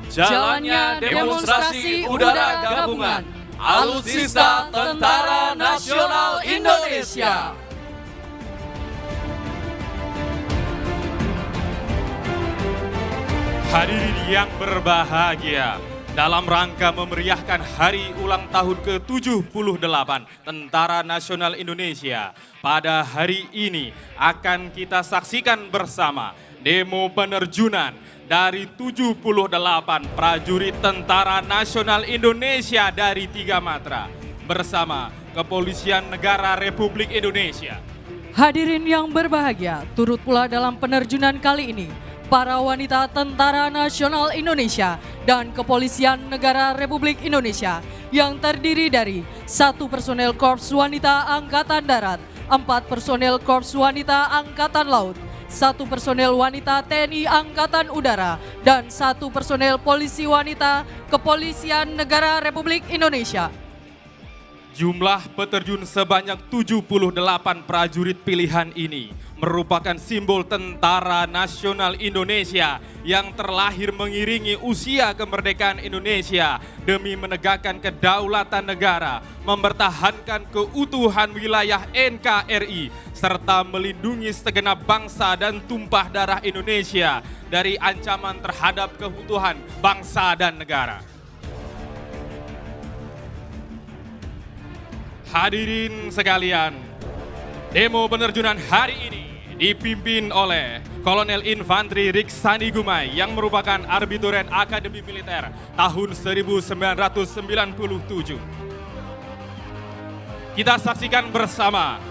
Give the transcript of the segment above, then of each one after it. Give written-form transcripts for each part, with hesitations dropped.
jalannya demonstrasi udara gabungan Alutsista Tentara Nasional Indonesia. Hadirin yang berbahagia, dalam rangka memeriahkan hari ulang tahun ke-78 Tentara Nasional Indonesia, pada hari ini akan kita saksikan bersama demo penerjunan dari 78 prajurit Tentara Nasional Indonesia dari 3 matra bersama Kepolisian Negara Republik Indonesia. Hadirin yang berbahagia, turut pula dalam penerjunan kali ini para wanita Tentara Nasional Indonesia dan Kepolisian Negara Republik Indonesia yang terdiri dari 1 personel Korps Wanita Angkatan Darat, 4 personel Korps Wanita Angkatan Laut, 1 personel wanita TNI Angkatan Udara, dan 1 personel polisi wanita Kepolisian Negara Republik Indonesia. Jumlah peterjun sebanyak 78 prajurit pilihan ini merupakan simbol Tentara Nasional Indonesia yang terlahir mengiringi usia kemerdekaan Indonesia demi menegakkan kedaulatan negara, mempertahankan keutuhan wilayah NKRI, serta melindungi segenap bangsa dan tumpah darah Indonesia dari ancaman terhadap keutuhan bangsa dan negara. Hadirin sekalian, demo penerjunan hari ini dipimpin oleh Kolonel Infantri Riksandi Gumai yang merupakan Arbituren Akademi Militer tahun 1997. Kita saksikan bersama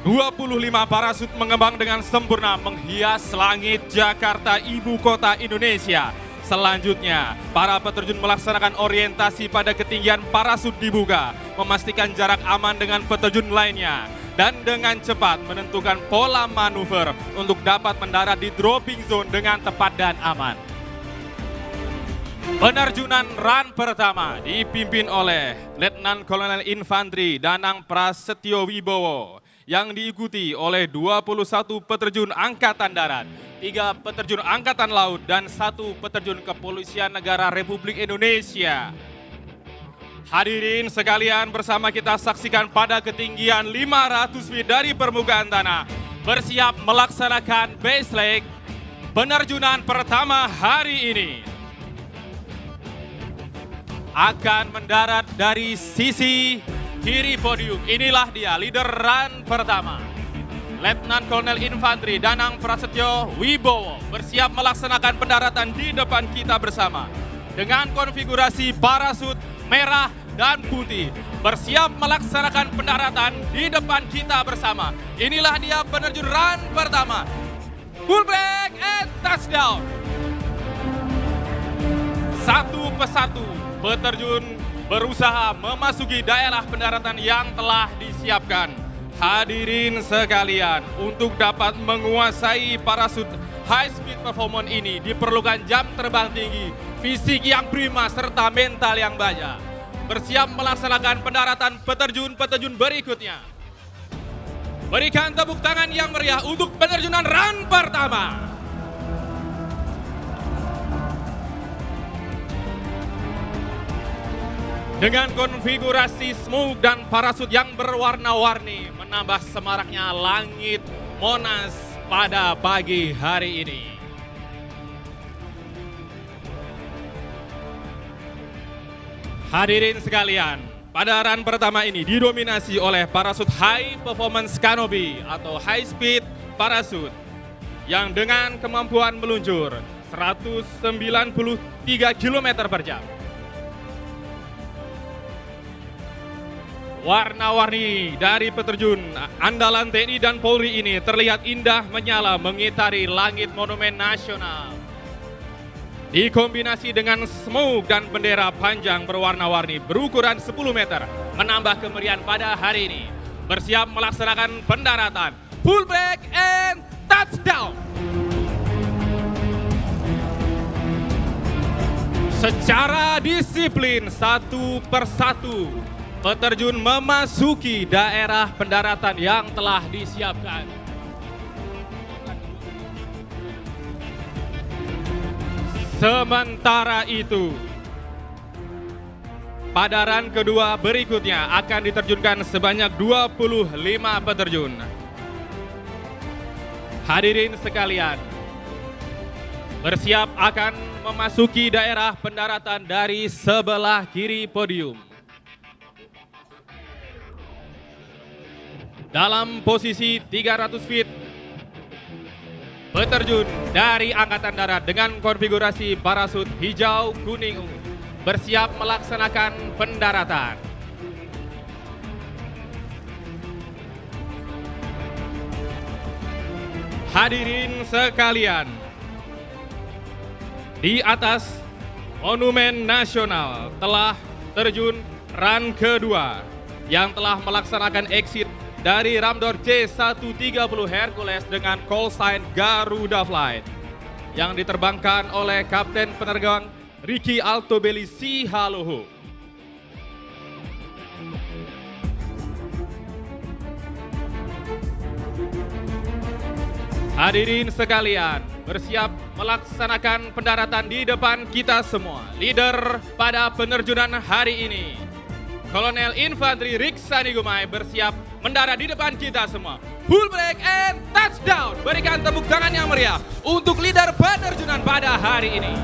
25 parasut mengembang dengan sempurna menghias langit Jakarta, ibu kota Indonesia. Selanjutnya, para peterjun melaksanakan orientasi pada ketinggian parasut dibuka, memastikan jarak aman dengan peterjun lainnya, dan dengan cepat menentukan pola manuver untuk dapat mendarat di dropping zone dengan tepat dan aman. Penerjunan run pertama dipimpin oleh Letnan Kolonel Infantri Danang Prasetyo Wibowo yang diikuti oleh 21 peterjun Angkatan Darat, 3 peterjun Angkatan Laut, dan 1 peterjun Kepolisian Negara Republik Indonesia. Hadirin sekalian, bersama kita saksikan pada ketinggian 500 feet dari permukaan tanah, bersiap melaksanakan base leg penerjunan pertama hari ini. Akan mendarat dari sisi kiri podium. Inilah dia leader run pertama, Letnan Kolonel Infantri Danang Prasetyo Wibowo, bersiap melaksanakan pendaratan di depan kita bersama dengan konfigurasi parasut merah dan putih, bersiap melaksanakan pendaratan di depan kita bersama. Inilah dia penerjun run pertama, full back and touchdown. Satu persatu peterjun berusaha memasuki daerah pendaratan yang telah disiapkan. Hadirin sekalian, untuk dapat menguasai parasut high speed performance ini diperlukan jam terbang tinggi, fisik yang prima, serta mental yang baja. Bersiap melaksanakan pendaratan peterjun-peterjun berikutnya. Berikan tepuk tangan yang meriah untuk penerjunan run pertama. Dengan konfigurasi smoke dan parasut yang berwarna-warni, menambah semaraknya langit Monas pada pagi hari ini. Hadirin sekalian, pada run pertama ini didominasi oleh parasut high performance canopy atau high speed parasut yang dengan kemampuan meluncur 193 km per jam. Warna-warni dari peterjun andalan TNI dan Polri ini terlihat indah menyala mengitari langit Monumen Nasional. Dikombinasi dengan smoke dan bendera panjang berwarna-warni berukuran 10 meter, menambah kemeriahan pada hari ini. Bersiap melaksanakan pendaratan, full back and touchdown. Secara disiplin satu persatu, peterjun memasuki daerah pendaratan yang telah disiapkan. Sementara itu, pada run kedua berikutnya akan diterjunkan sebanyak 25 peterjun. Hadirin sekalian, bersiap akan memasuki daerah pendaratan dari sebelah kiri podium. Dalam posisi 300 feet, peterjun dari Angkatan Darat dengan konfigurasi parasut hijau, kuning, ungu bersiap melaksanakan pendaratan. Hadirin sekalian, di atas Monumen Nasional telah terjun run kedua yang telah melaksanakan exit dari Ramdor C-130 Hercules dengan call sign Garuda Flight yang diterbangkan oleh Kapten Penerbang Ricky Altobelli Sihaloho. Hadirin sekalian, bersiap melaksanakan pendaratan di depan kita semua. Leader pada penerjunan hari ini, Kolonel Infantri Riksani Gumai bersiap mendarat di depan kita semua. Full break and touchdown. Berikan tepuk tangan yang meriah untuk leader penerjunan pada hari ini.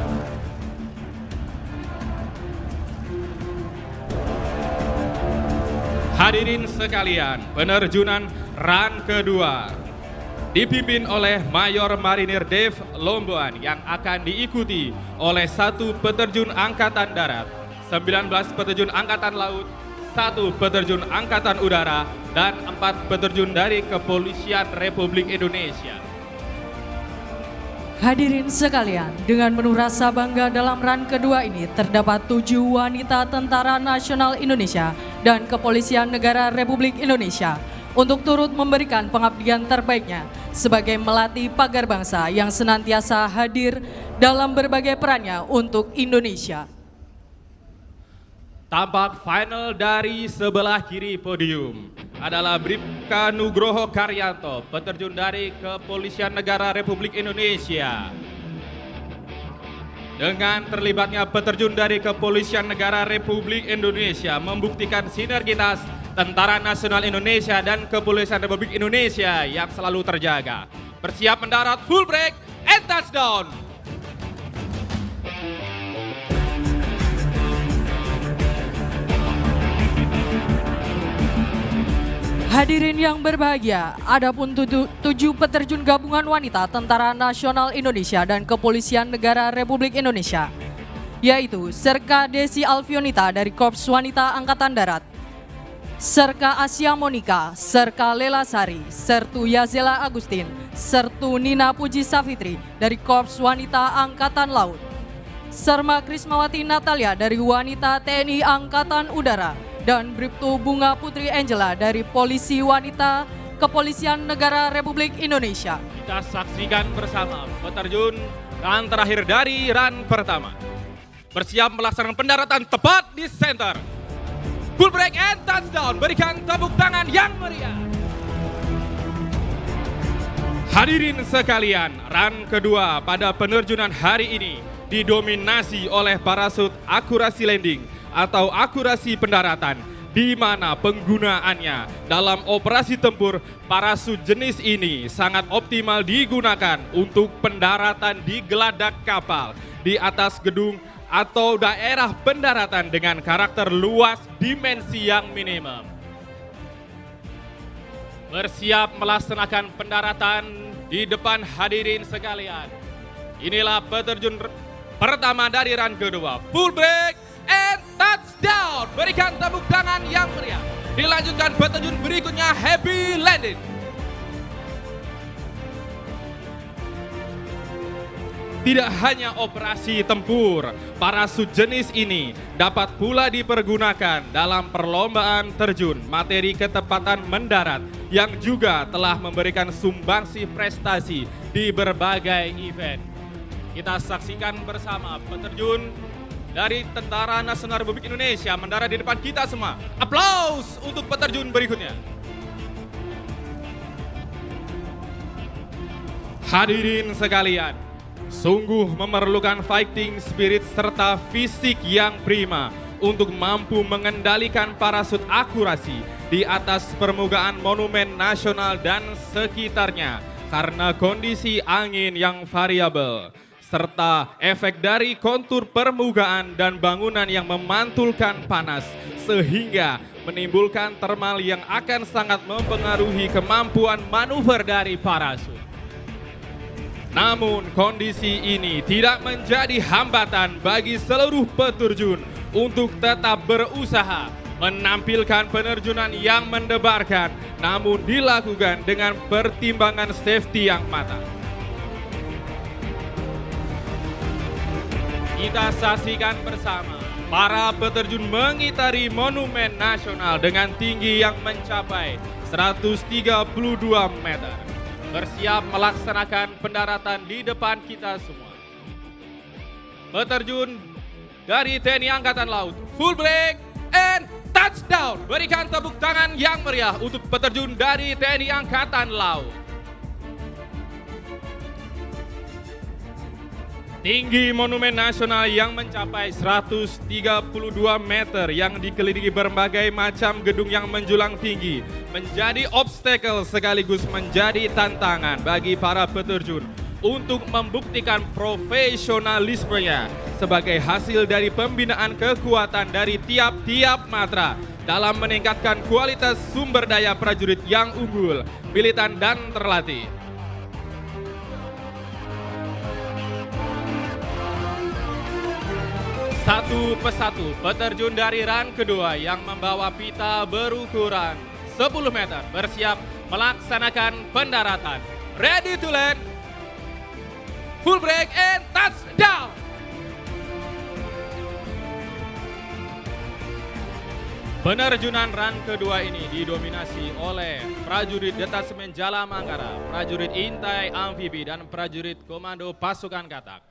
Hadirin sekalian, penerjunan run kedua dipimpin oleh Mayor Marinir Dave Lomboan yang akan diikuti oleh 1 peterjun Angkatan Darat, 19 peterjun Angkatan Laut, 1 peterjun Angkatan Udara, dan 4 peterjun dari Kepolisian Republik Indonesia. Hadirin sekalian, dengan penuh rasa bangga dalam run kedua ini terdapat 7 wanita Tentara Nasional Indonesia dan Kepolisian Negara Republik Indonesia untuk turut memberikan pengabdian terbaiknya sebagai melati pagar bangsa yang senantiasa hadir dalam berbagai perannya untuk Indonesia. Tampak final dari sebelah kiri podium adalah Bribka Nugroho Karyanto, peterjun dari Kepolisian Negara Republik Indonesia. Dengan terlibatnya peterjun dari Kepolisian Negara Republik Indonesia membuktikan sinergitas Tentara Nasional Indonesia dan Kepolisian Republik Indonesia yang selalu terjaga. Bersiap mendarat, full break and touchdown. Hadirin yang berbahagia, adapun 7 peterjun gabungan wanita Tentara Nasional Indonesia dan Kepolisian Negara Republik Indonesia, yaitu Serka Desi Alfionita dari Korps Wanita Angkatan Darat, Serka Asia Monika, Serka Lela Sari, Sertu Yazela Agustin, Sertu Nina Puji Safitri dari Korps Wanita Angkatan Laut, Serma Krismawati Natalia dari Wanita TNI Angkatan Udara, dan Bribtu Bunga Putri Angela dari Polisi Wanita Kepolisian Negara Republik Indonesia. Kita saksikan bersama peterjun run terakhir dari run pertama. Bersiap melaksanakan pendaratan tepat di center. Full break and touchdown. Berikan tepuk tangan yang meriah. Hadirin sekalian, run kedua pada penerjunan hari ini didominasi oleh parasut akurasi landing atau akurasi pendaratan, di mana penggunaannya dalam operasi tempur parasut jenis ini sangat optimal digunakan untuk pendaratan di geladak kapal, di atas gedung atau daerah pendaratan dengan karakter luas dimensi yang minimum. Bersiap melaksanakan pendaratan di depan hadirin sekalian. Inilah peterjun pertama dari run kedua. Full break and touchdown. Berikan tepuk tangan yang meriah. Dilanjutkan peterjun berikutnya, happy landing. Tidak hanya operasi tempur, parasut jenis ini dapat pula dipergunakan dalam perlombaan terjun materi ketepatan mendarat yang juga telah memberikan sumbangsi prestasi di berbagai event. Kita saksikan bersama peterjun dari Tentara Nasional Republik Indonesia mendarat di depan kita semua. Aplaus untuk peterjun berikutnya. Hadirin sekalian, Sungguh memerlukan fighting spirit serta fisik yang prima untuk mampu mengendalikan parasut akurasi di atas permukaan Monumen Nasional dan sekitarnya karena kondisi angin yang variabel serta efek dari kontur permukaan dan bangunan yang memantulkan panas sehingga menimbulkan thermal yang akan sangat mempengaruhi kemampuan manuver dari parasut. Namun kondisi ini tidak menjadi hambatan bagi seluruh peterjun untuk tetap berusaha menampilkan penerjunan yang mendebarkan namun dilakukan dengan pertimbangan safety yang matang. Kita saksikan bersama para peterjun mengitari Monumen Nasional dengan tinggi yang mencapai 132 meter. Bersiap melaksanakan pendaratan di depan kita semua. Peterjun dari TNI Angkatan Laut, full break and touchdown. Berikan tepuk tangan yang meriah untuk peterjun dari TNI Angkatan Laut. Tinggi Monumen Nasional yang mencapai 132 meter yang dikelilingi berbagai macam gedung yang menjulang tinggi menjadi obstacle sekaligus menjadi tantangan bagi para peterjun untuk membuktikan profesionalismenya sebagai hasil dari pembinaan kekuatan dari tiap-tiap matra dalam meningkatkan kualitas sumber daya prajurit yang unggul, militan dan terlatih. Satu persatu peterjun dari run kedua yang membawa pita berukuran 10 meter bersiap melaksanakan pendaratan. Ready to land, full break and touchdown. Penerjunan run kedua ini didominasi oleh prajurit Detasemen Jala Mangkara, prajurit Intai Amfibi dan prajurit Komando Pasukan Katak.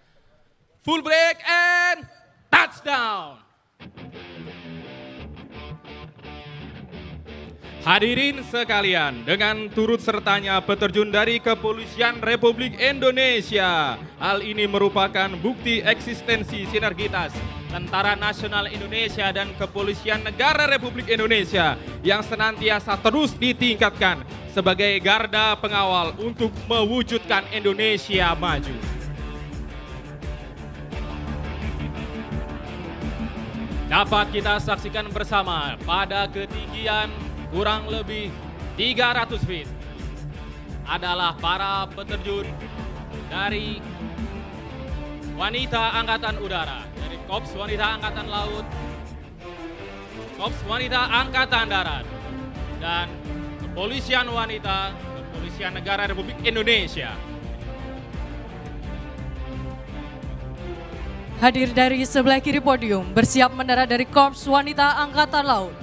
Full break and touchdown. Hadirin sekalian, dengan turut sertanya peterjun dari Kepolisian Republik Indonesia. Hal ini merupakan bukti eksistensi sinergitas Tentara Nasional Indonesia dan Kepolisian Negara Republik Indonesia yang senantiasa terus ditingkatkan sebagai garda pengawal untuk mewujudkan Indonesia maju. Dapat kita saksikan bersama pada ketinggian kurang lebih 300 feet adalah para peterjun dari wanita Angkatan Udara, dari Korps Wanita Angkatan Laut, Korps Wanita Angkatan Darat, dan Kepolisian Wanita, Kepolisian Negara Republik Indonesia. Hadir dari sebelah kiri podium, bersiap mendarat dari Korps Wanita Angkatan Laut.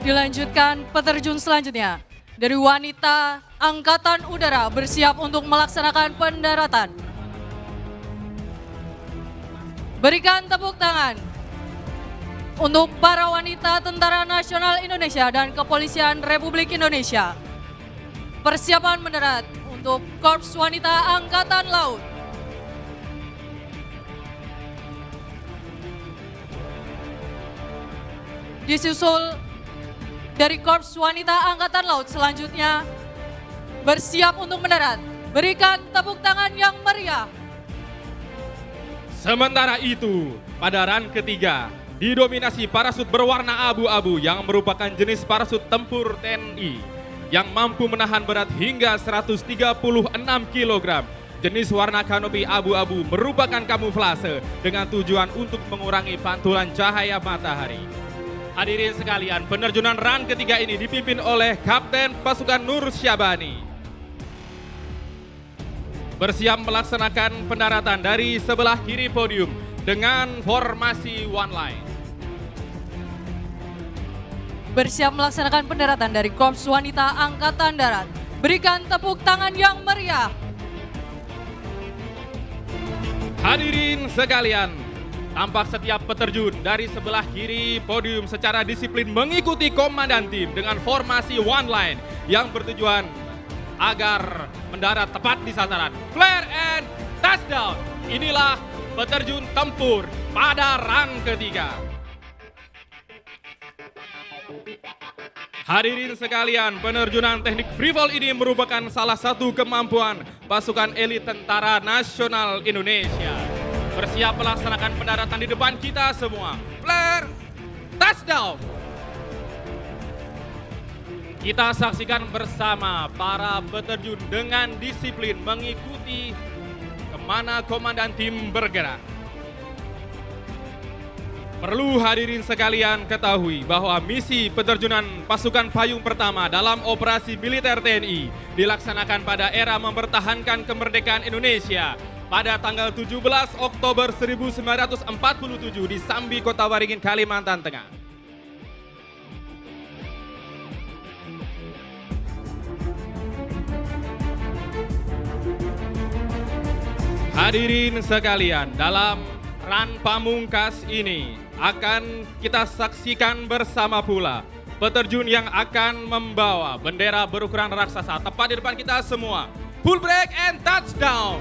Dilanjutkan peterjun selanjutnya dari Wanita Angkatan Udara bersiap untuk melaksanakan pendaratan. Berikan tepuk tangan untuk para wanita Tentara Nasional Indonesia dan Kepolisian Republik Indonesia. Persiapan mendarat untuk Korps Wanita Angkatan Laut. Disusul dari Korps Wanita Angkatan Laut selanjutnya bersiap untuk mendarat. Berikan tepuk tangan yang meriah. Sementara itu, pada run ketiga didominasi parasut berwarna abu-abu yang merupakan jenis parasut tempur TNI yang mampu menahan berat hingga 136 kg. Jenis warna kanopi abu-abu merupakan kamuflase dengan tujuan untuk mengurangi pantulan cahaya matahari. Hadirin sekalian, penerjunan run ketiga ini dipimpin oleh Kapten Pasukan Nur Syabani. Bersiap melaksanakan pendaratan dari sebelah kiri podium dengan formasi one line. Bersiap melaksanakan pendaratan dari Korps Wanita Angkatan Darat. Berikan tepuk tangan yang meriah. Hadirin sekalian, Tampak setiap peterjun dari sebelah kiri podium secara disiplin mengikuti komandan tim dengan formasi one line yang bertujuan agar mendarat tepat di sasaran. Flare and touchdown. Inilah peterjun tempur pada run ketiga. Hadirin sekalian, penerjunan teknik free fall ini merupakan salah satu kemampuan pasukan elit Tentara Nasional Indonesia. Bersiap melaksanakan pendaratan di depan kita semua. Flare, touchdown. Kita saksikan bersama para peterjun dengan disiplin mengikuti kemana komandan tim bergerak. Perlu hadirin sekalian ketahui bahwa misi peterjunan pasukan payung pertama dalam operasi militer TNI dilaksanakan pada era mempertahankan kemerdekaan Indonesia pada tanggal 17 Oktober 1947 di Sambi, Kota Waringin, Kalimantan Tengah. Hadirin sekalian, dalam run pamungkas ini akan kita saksikan bersama pula peterjun yang akan membawa bendera berukuran raksasa tepat di depan kita semua. Full break and touchdown.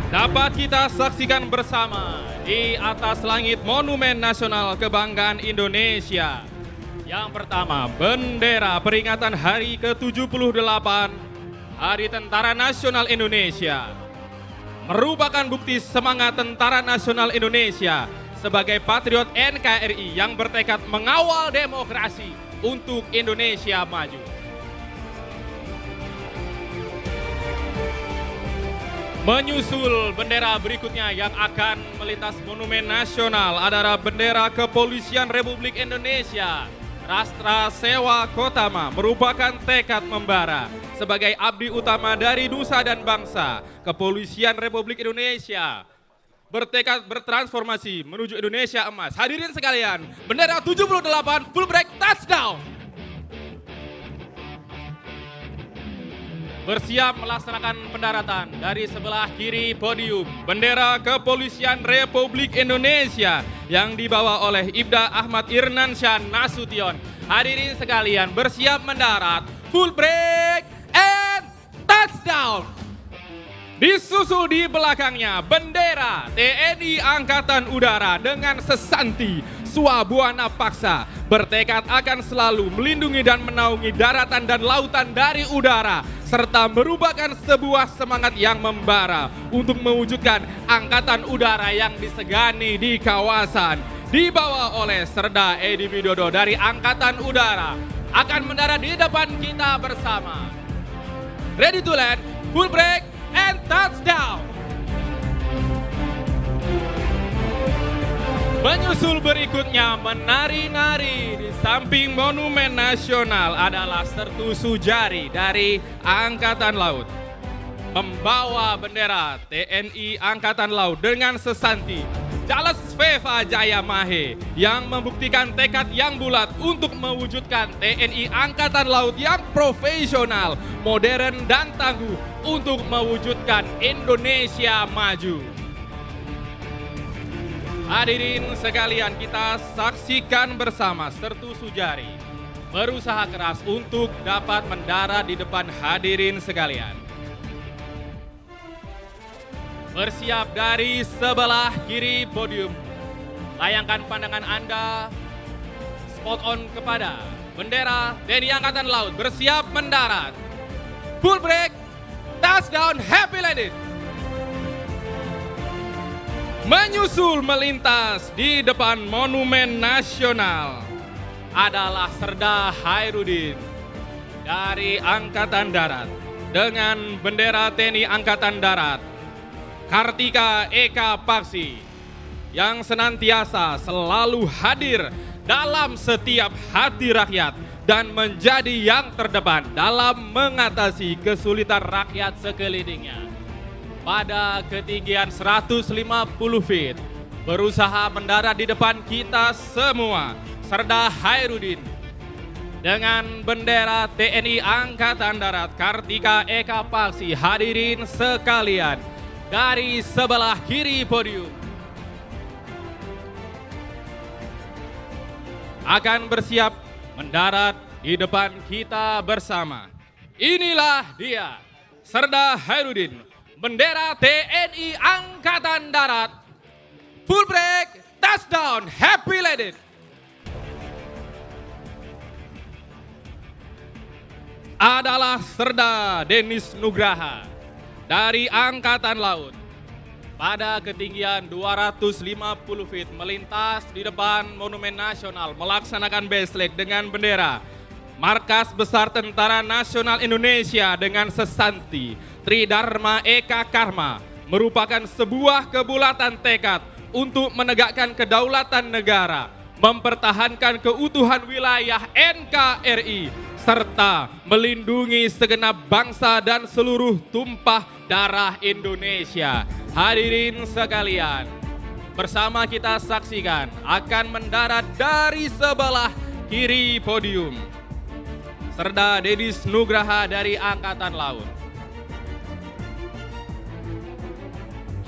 Dapat kita saksikan bersama di atas langit Monumen Nasional Kebanggaan Indonesia. Yang pertama, bendera peringatan hari ke-78 Hari Tentara Nasional Indonesia. Merupakan bukti semangat Tentara Nasional Indonesia sebagai patriot NKRI yang bertekad mengawal demokrasi untuk Indonesia maju. Menyusul bendera berikutnya yang akan melintas Monumen Nasional adalah bendera Kepolisian Republik Indonesia. Rastra Sewa Kotama merupakan tekad membara sebagai abdi utama dari nusa dan bangsa. Kepolisian Republik Indonesia bertekad bertransformasi menuju Indonesia emas. Hadirin sekalian, bendera 78 full break touchdown. Bersiap melaksanakan pendaratan dari sebelah kiri podium bendera Kepolisian Republik Indonesia yang dibawa oleh Ibda Ahmad Irnansyah Nasution. Hadirin sekalian, bersiap mendarat, full break and touchdown. Disusul di belakangnya bendera TNI Angkatan Udara dengan sesanti Swabuana Paksa, bertekad akan selalu melindungi dan menaungi daratan dan lautan dari udara, serta merupakan sebuah semangat yang membara untuk mewujudkan angkatan udara yang disegani di kawasan. Dibawa oleh Serda Edi Widodo dari Angkatan Udara, akan mendarat di depan kita bersama. Ready to land, full break and touchdown. Menyusul berikutnya menari-nari di samping Monumen Nasional adalah Sertu Sujari dari Angkatan Laut. Membawa bendera TNI Angkatan Laut dengan sesanti Jales Veva Jaya Mahe yang membuktikan tekad yang bulat untuk mewujudkan TNI Angkatan Laut yang profesional, modern dan tangguh untuk mewujudkan Indonesia maju. Hadirin sekalian, kita saksikan bersama Sertu Sujari berusaha keras untuk dapat mendarat di depan hadirin sekalian. Bersiap dari sebelah kiri podium. Layangkan pandangan Anda spot on kepada bendera TNI Angkatan Laut, bersiap mendarat. Full break, touchdown, happy landing. Menyusul melintas di depan Monumen Nasional adalah Serda Hairudin dari Angkatan Darat dengan bendera TNI Angkatan Darat. Kartika Eka Paksi yang senantiasa selalu hadir dalam setiap hati rakyat dan menjadi yang terdepan dalam mengatasi kesulitan rakyat sekelilingnya. Pada ketinggian 150 feet, berusaha mendarat di depan kita semua, Serda Hairudin dengan bendera TNI Angkatan Darat Kartika Eka Paksi. Hadirin sekalian, dari sebelah kiri podium akan bersiap mendarat di depan kita bersama. Inilah dia, Serda Hairudin, bendera TNI Angkatan Darat. Full break, touchdown, happy landed. Adalah Serda Denis Nugraha dari Angkatan Laut pada ketinggian 250 feet melintas di depan Monumen Nasional melaksanakan baseleg dengan bendera Markas Besar Tentara Nasional Indonesia dengan sesanti Tridharma Eka Karma, merupakan sebuah kebulatan tekad untuk menegakkan kedaulatan negara, mempertahankan keutuhan wilayah NKRI, serta melindungi segenap bangsa dan seluruh tumpah darah Indonesia. Hadirin sekalian, bersama kita saksikan akan mendarat dari sebelah kiri podium Serda Denis Nugraha dari Angkatan Laut.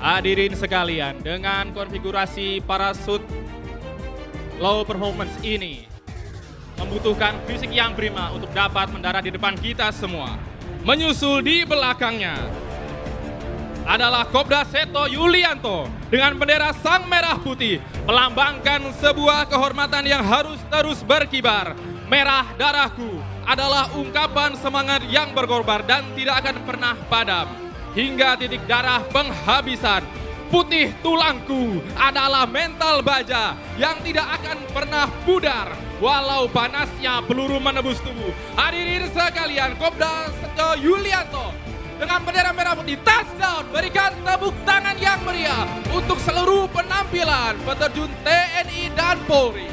Hadirin sekalian, dengan konfigurasi parasut low performance ini membutuhkan fisik yang prima untuk dapat mendarat di depan kita semua. Menyusul di belakangnya adalah Kopda Seto Yulianto dengan bendera Sang Merah Putih, melambangkan sebuah kehormatan yang harus terus berkibar. Merah darahku adalah ungkapan semangat yang berkorban dan tidak akan pernah padam hingga titik darah penghabisan. Putih tulangku adalah mental baja yang tidak akan pernah pudar walau panasnya peluru menembus tubuh. Hadirin sekalian, Kopda Seto Yulianto dengan bendera merah putih, touchdown. Berikan tepuk tangan yang meriah untuk seluruh penampilan peterjun TNI dan Polri.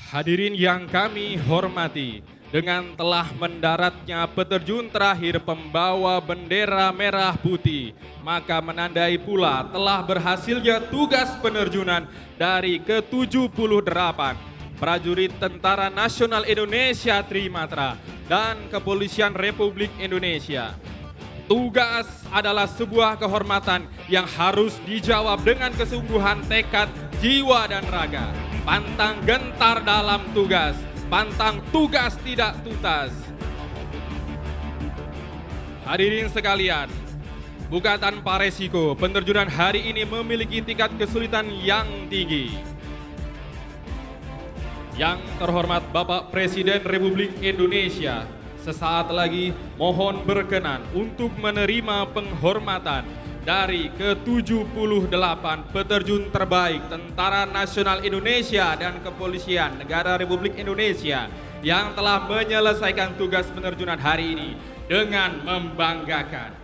Hadirin yang kami hormati, dengan telah mendaratnya peterjun terakhir pembawa bendera merah putih, maka menandai pula telah berhasilnya tugas penerjunan dari ke-78 prajurit Tentara Nasional Indonesia Trimatra dan Kepolisian Republik Indonesia. Tugas adalah sebuah kehormatan yang harus dijawab dengan kesungguhan, tekad, jiwa, dan raga. Pantang gentar dalam tugas, pantang tugas tidak tuntas. Hadirin sekalian, bukan tanpa resiko, penerjunan hari ini memiliki tingkat kesulitan yang tinggi. Yang terhormat Bapak Presiden Republik Indonesia, sesaat lagi mohon berkenan untuk menerima penghormatan dari ke-78 peterjun terbaik Tentara Nasional Indonesia dan Kepolisian Negara Republik Indonesia yang telah menyelesaikan tugas penerjunan hari ini dengan membanggakan.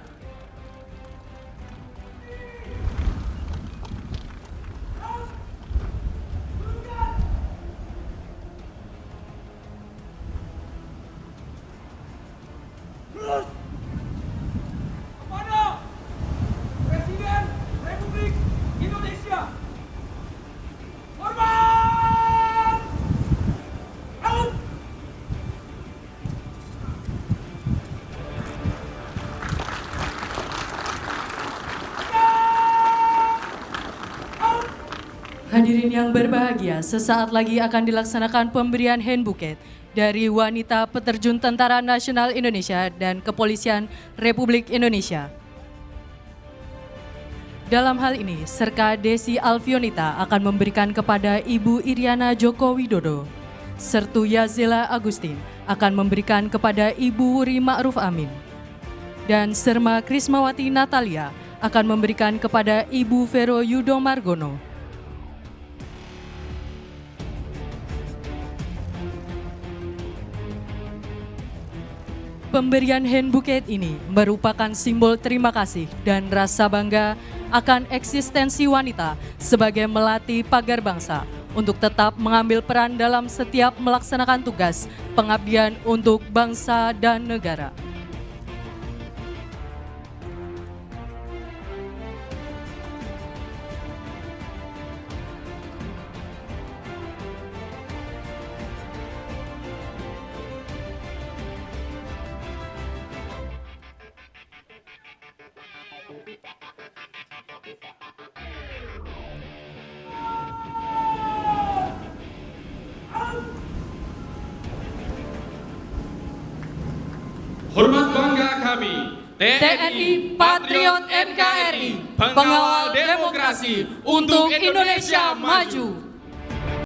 Kepada Presiden Republik Indonesia, hormat, out. Hadirin yang berbahagia, sesaat lagi akan dilaksanakan pemberian hand bouquet dari wanita peterjun Tentara Nasional Indonesia dan Kepolisian Republik Indonesia. Dalam hal ini, Serka Desi Alfionita akan memberikan kepada Ibu Iriana Joko Widodo. Sertu Yazela Agustin akan memberikan kepada Ibu Wuri Ma'ruf Amin. Dan Serma Krismawati Natalia akan memberikan kepada Ibu Vero Yudo Margono. Pemberian hand bouquet ini merupakan simbol terima kasih dan rasa bangga akan eksistensi wanita sebagai melati pagar bangsa untuk tetap mengambil peran dalam setiap melaksanakan tugas pengabdian untuk bangsa dan negara. Hormat bangga kami, TNI Patriot NKRI, pengawal demokrasi untuk Indonesia maju.